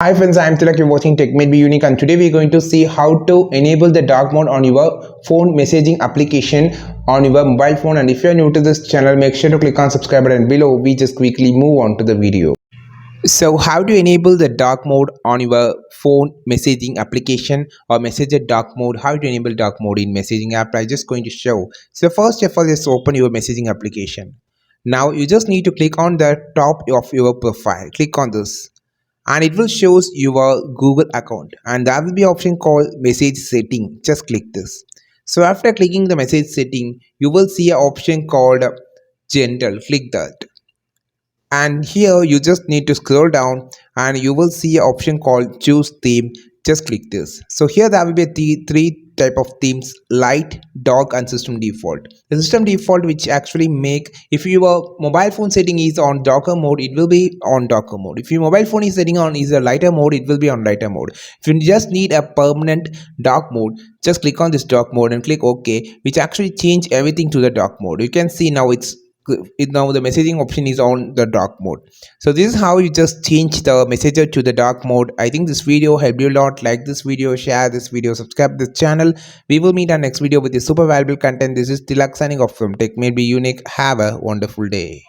Hi friends, I am Tilak. You're watching Tech Made Be Unique, and today we're going to see how to enable the dark mode on your phone messaging application on your mobile phone. And if you're new to this channel, make sure to click on subscribe button below. We just quickly move on to the video. So how to enable the dark mode on your phone messaging application or messenger dark mode? How to enable dark mode in messaging app? I'm just going to show. So first of all, just open your messaging application. Now you just need to click on the top of your profile. Click on this and it will shows your Google account, and there will be option called message setting. Just click this. So after clicking the message setting, you will see an option called general. Click that, and here you just need to scroll down and you will see an option called choose theme. Just click this. So here there will be three type of themes: light, dark, and system default. The system default, which actually make, if your mobile phone setting is on darker mode, it will be on darker mode. If your mobile phone is setting on is a lighter mode, it will be on lighter mode. If you just need a permanent dark mode, just click on this dark mode and click OK, which actually change everything to the dark mode. You can see now now the messaging option is on the dark mode. So this is how you just change the messenger to the dark mode. I think this video helped you a lot. Like this video, share this video, subscribe this channel. We will meet our next video with the super valuable content. This is Tilak signing off from Tech Made Be Unique. Have a wonderful day.